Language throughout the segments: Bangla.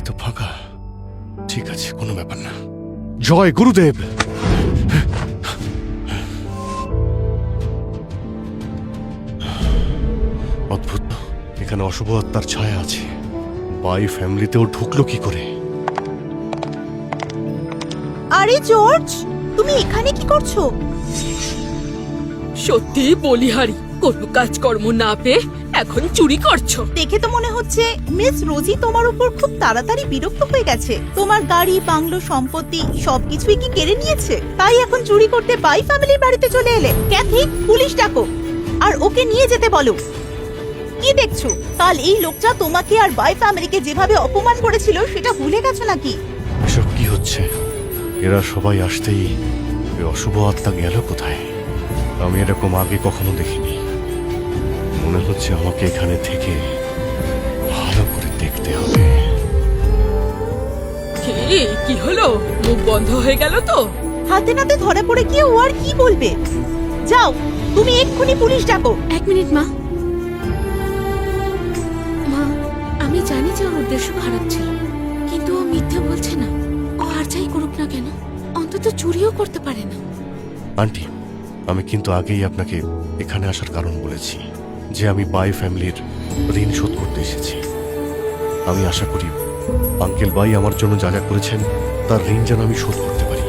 তো ফাঁকা। ঠিক আছে, কোনো ব্যাপার না। জয় গুরুদেব। অদ্ভুত, এখানে অশুভ আত্মার ছায়া আছে। বাই ফ্যামিলিতেও ঢুকলো কি করে? আরে জর্জ, তুমি এখানে কি করছো? সত্যি বলিহারি, কোনো কাজকর্ম না পেয়ে এখন চুরি করছো? দেখে তো মনে হচ্ছে মিস রোজি তোমার উপর খুব তাড়াতাড়ি বিরক্ত হয়ে গেছে। তোমার গাড়ি, বাংলো, সম্পত্তি সবকিছুই কি কেড়ে নিয়েছে? তাই এখন চুরি করতে বাই ফ্যামিলির বাড়িতে চলে এলে। ক্যাথি, পুলিশ ডাকো আর ওকে নিয়ে যেতে বলো। কি দেখছো? কাল এই লোকটা তোমাকে আর বাই ফ্যামিলিকে যেভাবে অপমান করেছিল সেটা ভুলে গেছো নাকি? এসব কি হচ্ছে? এরা সবাই আসতেই ওই অশুভ আত্মা গেল কোথায়? আমি এরকম আগে কখনো দেখিনি। মনে হচ্ছে আমাকে এখানে থেকে ভালো করে দেখতে হবে। কি হলো? মুখ বন্ধ হয়ে গেল তো? হাতে নাতে ধরা পড়ে গিয়ে ও আর কি বলবে? যাও, তুমি এক্ষুনি পুলিশ ডাকো। এক মিনিট মা। মা, আমি জানি যে ওর উদ্দেশ্য খারাপ ছিল, কিন্তু ও মিথ্যে বলছে না। ও আর যাই করুক না কেন, অন্তত চুরিও করতে পারে না। আন্টি, আমি কিন্তু আগেই আপনাকে এখানে আসার কারণ বলেছি যে আমি বাই ফ্যামিলির ঋণ শোধ করতে এসেছি। আমি আশা করি আঙ্কেল বাই আমার জন্য যা যা করেছেন তার ঋণ যেন আমি শোধ করতে পারি।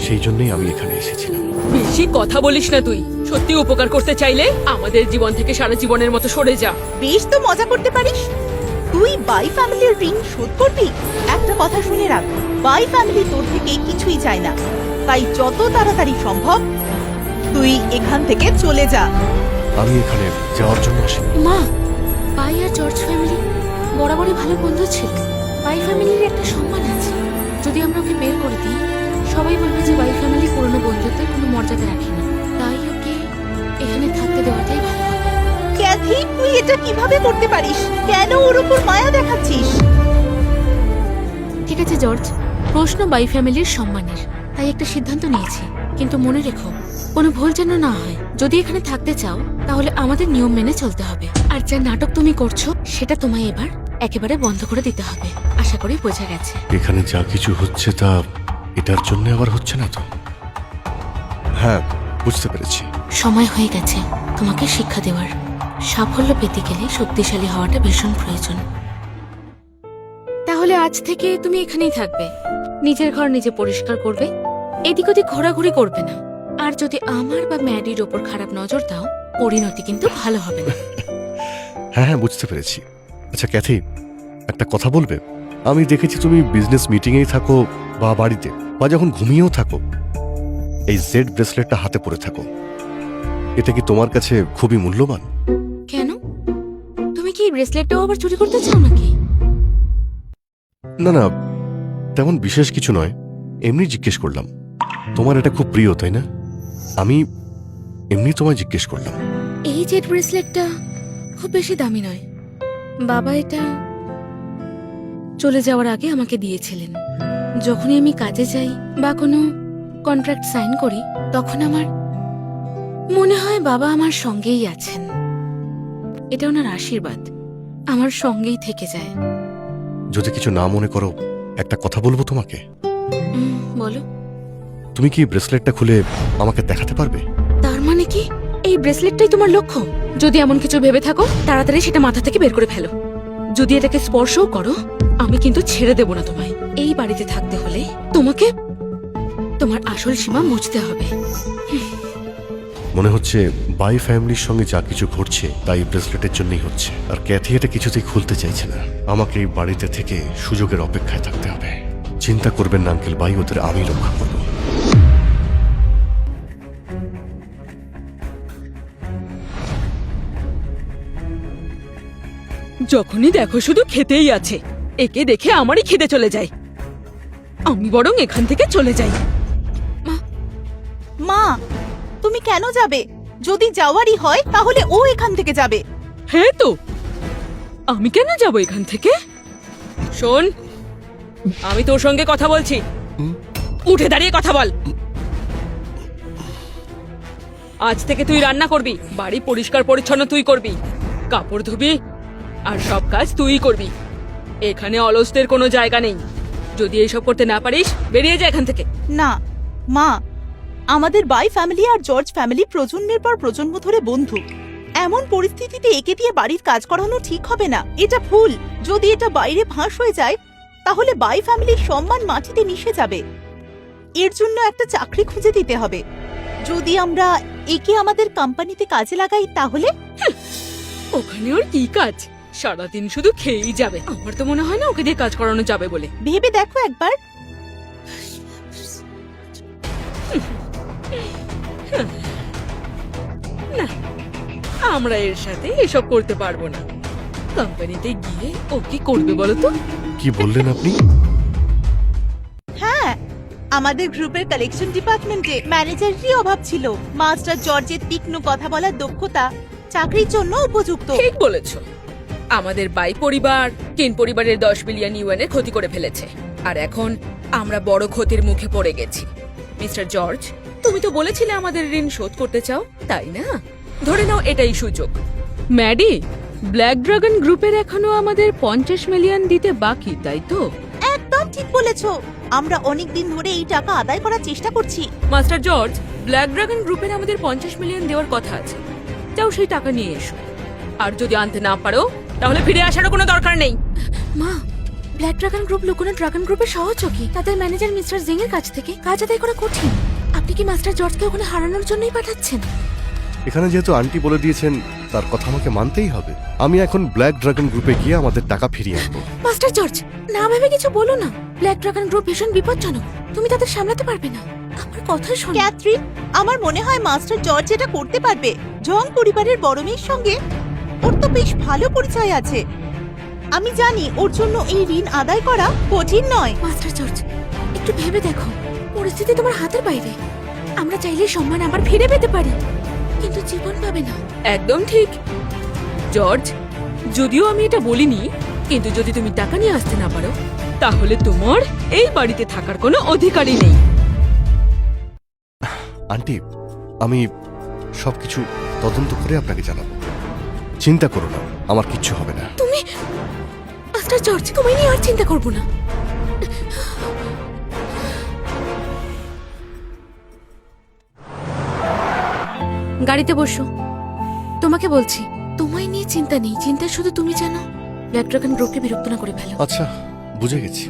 সেই জন্যই আমি এখানে এসেছিলাম। বেশি কথা বলিস না তুই। সত্যি উপকার করতে চাইলে আমাদের জীবন থেকে সারা জীবনের মতো সরে যা। বেশ তো মজা করতে পারিস। তুই বাই ফ্যামিলির ঋণ শোধ করবি? একটা কথা শুনে রাখ, বাই ফ্যামিলি তোর থেকে কিছুই চায় না। তাই যত তাড়াতাড়ি সম্ভব তুই এখান থেকে চলে যা। আমি এখানে যাওয়ার জন্য আসিনি। মা, বাই আর জর্জ ফ্যামিলি বরাবরই ভালো বন্ধু ছিল। বাই ফ্যামিলির একটা সম্মান আছে। যদি আমরা ওকে বের করে দিই, সবাই বলবে যে বাই ফ্যামিলি পুরনো বন্ধুত্বের কোনো মর্যাদা রাখেনি। তাই ওকে এখানে থাকতে দেওয়াটাই ভালো হবে। ক্যাথি, তুই এটা কিভাবে করতে পারিস? কেন ওর উপর মায়া দেখাচ্ছিস? ঠিক আছে জর্জ, প্রশ্ন বাই ফ্যামিলির সম্মানের, তাই একটা সিদ্ধান্ত নিয়েছি। কিন্তু মনে রেখো, কোনো ভুল যেন না হয়। যদি এখানে থাকতে চাও তাহলে আমাদের নিয়ম মেনে চলতে হবে। আর যা নাটক তুমি করছো সেটা তোমায় এবার একেবারে বন্ধ করে দিতে হবে। আশা করি বোঝা গেছে। এখানে যা কিছু হচ্ছে তা এটার জন্য আবার হচ্ছে না তো? হ্যাঁ, বুঝতে পেরেছি। সময় হয়ে গেছে তোমাকে শিক্ষা দেওয়ার। সাফল্য পেতে গেলে শক্তিশালী হওয়াটা ভীষণ প্রয়োজন। তাহলে আজ থেকে তুমি এখানেই থাকবে। নিজের ঘর নিজে পরিষ্কার করবে, এদিক ওদিক ঘোরাঘুরি করবে না। আর যদি আমার বা ম্যাডির ওপর খারাপ নজর দাও, পরিণতি কিন্তু ভালো হবে না। হ্যাঁ হ্যাঁ, বুঝতে পেরেছি। আচ্ছা ক্যাথি, একটা কথা বলবে? আমি দেখেছি তুমি বিজনেস মিটিংয়েই থাকো বা বাড়িতে বা যখন ঘুমিয়েও থাকো এই জেড ব্রেসলেটটা হাতে পরে থাকো। এটা কি তোমার কাছে খুবই মূল্যবান? কেন? তুমি কি ব্রেসলেটটাও আবার চুরি করতে চাও নাকি? না না, তেমন বিশেষ কিছু নয়, এমনি জিজ্ঞেস করলাম। তোমার এটা খুব প্রিয় তাই না? আমি এমনি তোমায় জিজ্ঞেস করলাম। এই জেড ব্রেসলেটটা খুব বেশি দামি নয়। বাবা এটা চলে যাওয়ার আগে আমাকে দিয়েছিলেন। যখনই আমি কাজে যাই বা কোনো কন্ট্রাক্ট সাইন করি, তখন আমার মনে হয় বাবা আমার সঙ্গেই আছেন। এটা ওনার আশীর্বাদ আমার সঙ্গেই থেকে যায়। যদি কিছু না মনে করো, একটা কথা বলবো তোমাকে। বলো। তুমি কি ব্রেসলেটটা খুলে আমাকে দেখাতে পারবে? তার মানে কি এই ব্রেসলেটটাই তোমার লক্ষ্য? যদি এমন কিছু ভেবে থাকো, তাড়াতাড়ি সেটা মাথা থেকে বের করে ফেলো। যদি এটাকে স্পর্শও করো, আমি কিন্তু ছেড়ে দেব না তোমায়। এই বাড়িতে থাকতে হলে তোমাকে তোমার আসল সীমা বুঝতে হবে। মনে হচ্ছে বাই ফ্যামিলির সঙ্গে যা কিছু ঘটছে তাই ব্রেসলেটের জন্যই হচ্ছে। আর ক্যাথি এটা কিছুতেই খুলতে চাইছে না। আমাকে এই বাড়িতে থেকে সুযোগের অপেক্ষায় থাকতে হবে। চিন্তা করবেন না আঙ্কেল বাই, ওদের আমি রক্ষা করব। যখনই দেখো শুধু খেতেই আছে। একে দেখে আমারই খিদে চলে যায়। আমি বরং এখান থেকে চলে যাই। মা, তুমি কেন যাবে? যদি যাওয়ারই হয় তাহলে ও এখান থেকে যাবে। হ্যাঁ তো, আমি কেন যাব এখান থেকে? শোন, আমি তোর সঙ্গে কথা বলছি। উঠে দাঁড়িয়ে কথা বল। আজ থেকে তুই রান্না করবি, বাড়ি পরিষ্কার পরিচ্ছন্ন তুই করবি, কাপড় ধুবি, আর সব কাজ তুই করবি। এখানে অলসদের কোনো জায়গা নেই। যদি এইসব করতে না পারিস বেরিয়ে যা এখান থেকে। না মা, আমাদের বাই ফ্যামিলি আর জর্জ ফ্যামিলি প্রজন্মের পর প্রজন্ম ধরে বন্ধু। এমন পরিস্থিতিতে একে দিয়ে বাড়ির কাজ করানো ঠিক হবে না, এটা ভুল। যদি এটা বাইরে ফাঁস হয়ে যায় তাহলে বাই ফ্যামিলির সম্মান মাটিতে মিশে যাবে। এর জন্য একটা চাকরি খুঁজে দিতে হবে। যদি আমরা একে আমাদের কোম্পানিতে কাজে লাগাই তাহলে ওখানে ওর কি কাজ? সারাদিন শুধু খেয়েই যাবে। আমার তো মনে হয় না ওকে দিয়ে কাজ করানো যাবে বলে। ভেবে দেখো একবার। না, আমরা এর সাথে এসব করতে পারবো না। কোম্পানিতে গিয়ে ও কি করবে বলো তো? কি বললেন আপনি? হ্যাঁ, আমাদের গ্রুপের কালেকশন ডিপার্টমেন্টে ম্যানেজারেরই অভাব ছিল। মাস্টার জর্জের তীক্ষ্ণ কথা বলার দক্ষতা চাকরির জন্য উপযুক্ত। ঠিক বলেছো। আমাদের বাই পরিবার কিন পরিবারের 10 বিলিয়ন ইউএনের ক্ষতি করে ফেলেছে, আর এখন আমরা বড় ক্ষতির মুখে পড়ে গেছি। মিস্টার জর্জ, তুমি তো বলেছিলে আমাদের ঋণ শোধ করতে চাও, তাই না? ধরে নাও এটাই সুযোগ। ম্যাডি, ব্ল্যাক ড্রাগন গ্রুপের এখনো আমাদের 50 মিলিয়ন দিতে বাকি, তাই তো? একদম ঠিক বলেছো। আমরা অনেক দিন ধরে এই টাকা আদায় করার চেষ্টা করছি। মাস্টার জর্জ, ব্ল্যাক ড্রাগন গ্রুপের আমাদের 50 মিলিয়ন দেওয়ার কথা আছে। যাও সেই টাকা নিয়ে এসো। আর যদি আনতে না পারো তাহলে ফিরে আসারও কোনো দরকার নেই। মা, ব্ল্যাক ড্রাগন গ্রুপ লুকোনো ড্রাগন গ্রুপের সহযোগী। তাদের ম্যানেজার মিস্টার জিং এর কাছ থেকে কাজ আদায় করা কঠিন। আপনি কি মাস্টার জর্জকে ওখানে হারানোর জন্যই পাঠাচ্ছেন? এখানে যেহেতু আন্টি বলে দিয়েছেন তার কথা আমাকে মানতেই হবে। আমি এখন ব্ল্যাক ড্রাগন গ্রুপে গিয়ে আমাদের টাকা ফিরিয়ে আনবো। মাস্টার জর্জ, না ভেবে কিছু বলো না। ব্ল্যাক ড্রাগন গ্রুপ ভীষণ বিপজ্জনক। তুমি তাদের সামলাতে পারবে না। আমার কথা শোনো। ক্যাথরিন, আমার মনে হয় মাস্টার জর্জ এটা করতে পারবে। জং পরিবারের বড় মেয়ের সঙ্গে ওর তো বেশ ভালো পরিচয় আছে। আমি জানি ওর জন্য এই ঋণ আদায় করা কঠিন নয়। মাস্টার জর্জ, একটু ভেবে দেখো। পরিস্থিতি তোমার হাতের বাইরে। আমরা চাইলে সম্মান আবার ফিরে পেতে পারি, কিন্তু জীবন পাবে না। একদম ঠিক জর্জ, যদিও আমি এটা বলিনি, কিন্তু যদি তুমি টাকা নিয়ে আসতে না পারো তাহলে তোমার এই বাড়িতে থাকার কোনো অধিকারই নেই। আন্টি, আমি সবকিছু তদন্ত করে আপনাকে জানাবো। চিন্তা করো না, আমার কিচ্ছু হবে না। তুমি মাস্টার জর্জ, তোমায় নিয়ে আর চিন্তা করবো না। গাড়িতে বসো। তোমাকে বলছি, তোমায় নিয়ে চিন্তা নেই। চিন্তা শুধু তুমি জানো ব্ল্যাক ড্রাগন গ্রুপকে বিরক্ত না করে ফেলো। আচ্ছা, বুঝে গেছি।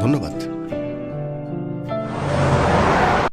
ধন্যবাদ।